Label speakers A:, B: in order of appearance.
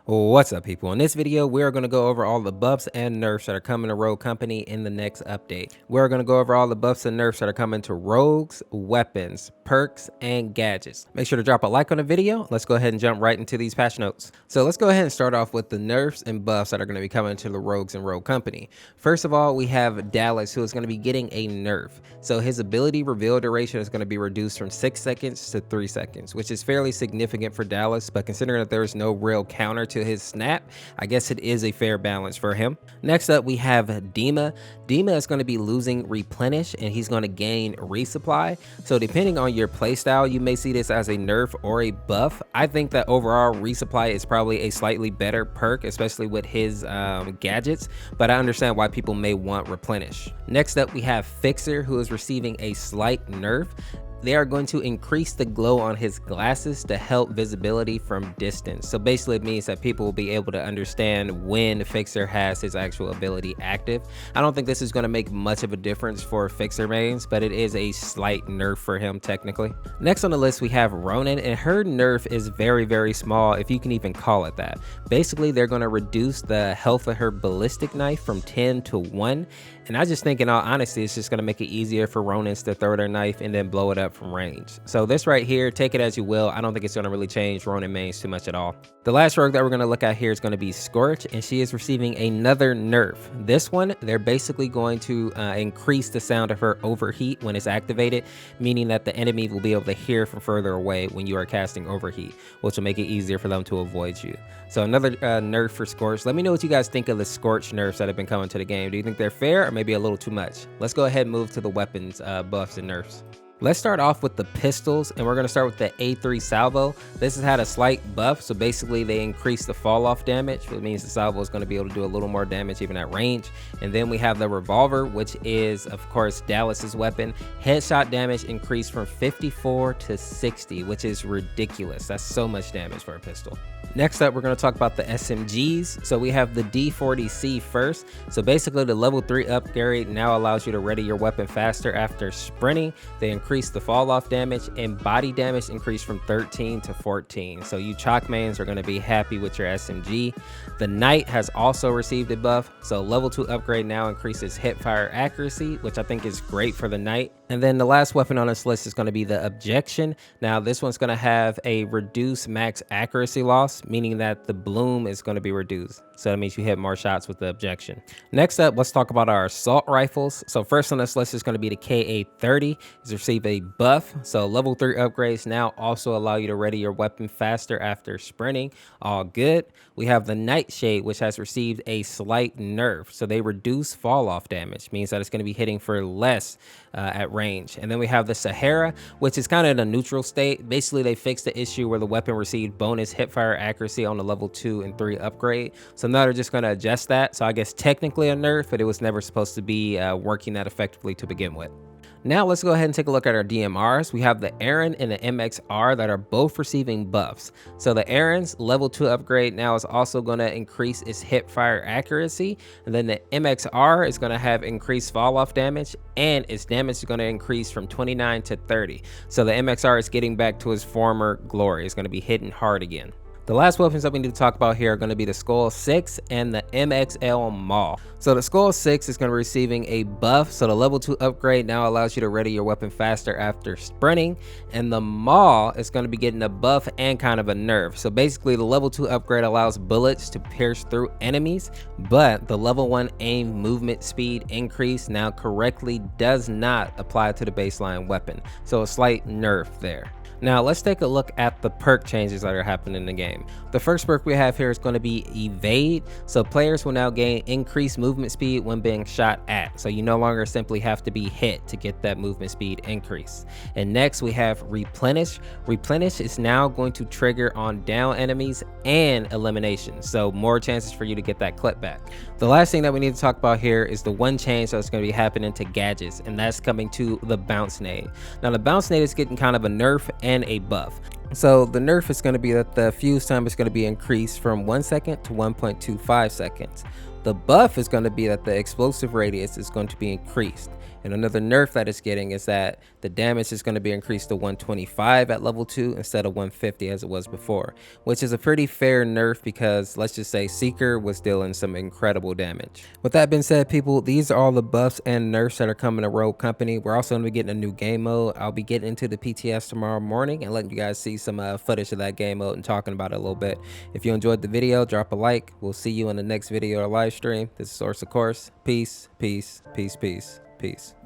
A: What's up, people? In this video, we're going to go over all the buffs and nerfs that are coming to Rogue Company in the next update. We're going to go over all the buffs and nerfs that are coming to rogues, weapons, perks, and gadgets. Make sure to drop a like on the video. Let's go ahead and jump right into these patch notes. So let's go ahead and start off with the nerfs and buffs that are going to be coming to the rogues and Rogue Company. First of all, we have Dallas, who is going to be getting a nerf. So his ability reveal duration is going to be reduced from 6 seconds to 3 seconds, which is fairly significant for Dallas, but considering that there is no real counter to his snap, I guess it is a fair balance for him. Next up, we have Dima. Dima is going to be losing replenish and he's going to gain resupply. So depending on your playstyle, you may see this as a nerf or a buff. I think that overall resupply is probably a slightly better perk, especially with his gadgets, but I understand why people may want replenish. Next up, we have Fixer, who is receiving a slight nerf. They are going to increase the glow on his glasses to help visibility from distance. So basically it means that people will be able to understand when Fixer has his actual ability active. I don't think this is going to make much of a difference for Fixer mains, but it is a slight nerf for him technically. Next on the list, we have Ronin, and her nerf is very small, if you can even call it that. Basically, they're going to reduce the health of her ballistic knife from 10 to 1. And I just think, in all honesty, it's just going to make it easier for Ronins to throw their knife and then blow it up from range. So this right here, take it as you will. I don't think it's going to really change Ronin mains too much at all. The last rogue that we're going to look at here is going to be Scorch, and she is receiving another nerf. This one, they're basically going to increase the sound of her overheat when it's activated, meaning that the enemy will be able to hear from further away when you are casting overheat, which will make it easier for them to avoid you. So another nerf for Scorch. Let me know what you guys think of the Scorch nerfs that have been coming to the game. Do you think they're fair or maybe a little too much? Let's go ahead and move to the weapons buffs and nerfs. Let's start off with the pistols, and we're going to start with the A3 salvo. This has had a slight buff, so basically they increase the fall off damage, which means the salvo is going to be able to do a little more damage even at range. And then we have the revolver, which is of course Dallas's weapon. Headshot damage increased from 54 to 60, which is ridiculous. That's so much damage for a pistol. Next up, we're going to talk about the SMGs. So we have the D40C first. So basically the level 3 upgrade now allows you to ready your weapon faster after sprinting. They increase the fall off damage, and body damage increased from 13 to 14. So you chalk mains are going to be happy with your SMG. The Knight has also received a buff. So level 2 upgrade now increases hip fire accuracy, which I think is great for the Knight. And then the last weapon on this list is going to be the Objection. Now this one's going to have a reduced max accuracy loss, meaning that the bloom is going to be reduced. So that means you hit more shots with the Objection. Next up, let's talk about our assault rifles. So first on this list is going to be the KA-30. It's received a buff. So level 3 upgrades now also allow you to ready your weapon faster after sprinting. All good. We have the Nightshade, which has received a slight nerf. So they reduce fall off damage, means that it's going to be hitting for less at range. And then we have the Sahara, which is kind of in a neutral state. Basically, they fixed the issue where the weapon received bonus hip fire accuracy on the level 2 and 3 upgrade. So now they're just going to adjust that. So I guess technically a nerf, but it was never supposed to be working that effectively to begin with. Now let's go ahead and take a look at our DMRs. We have the Aaron and the MXR that are both receiving buffs. So the Aaron's level 2 upgrade now is also going to increase its hip fire accuracy. And then the MXR is going to have increased fall off damage, and its damage is going to increase from 29 to 30. So the MXR is getting back to its former glory. It's going to be hitting hard again. The last weapons that we need to talk about here are going to be the Skull 6 and the MXL Maul. So the Skull 6 is going to be receiving a buff. So the level 2 upgrade now allows you to ready your weapon faster after sprinting. And the Maul is going to be getting a buff and kind of a nerf. So basically the level 2 upgrade allows bullets to pierce through enemies, but the level 1 aim movement speed increase now correctly does not apply to the baseline weapon. So a slight nerf there. Now let's take a look at the perk changes that are happening in the game. The first perk we have here is going to be Evade. So players will now gain increased movement speed when being shot at. So you no longer simply have to be hit to get that movement speed increase. And next we have Replenish. Replenish is now going to trigger on down enemies and elimination. So more chances for you to get that clip back. The last thing that we need to talk about here is the one change that's going to be happening to gadgets, and that's coming to the Bounce Nade. Now the Bounce Nade is getting kind of a nerf and a buff. So the nerf is going to be that the fuse time is going to be increased from 1 second to 1.25 seconds. The buff is going to be that the explosive radius is going to be increased. And another nerf that it's getting is that the damage is going to be increased to 125 at level 2 instead of 150 as it was before, which is a pretty fair nerf because let's just say Seeker was dealing some incredible damage. With that being said, people, these are all the buffs and nerfs that are coming to Rogue Company. We're also going to be getting a new game mode. I'll be getting into the PTS tomorrow morning and letting you guys see some footage of that game mode and talking about it a little bit. If you enjoyed the video, drop a like. We'll see you in the next video or live stream. This is Scorch, of course. Peace, peace, peace, peace, peace.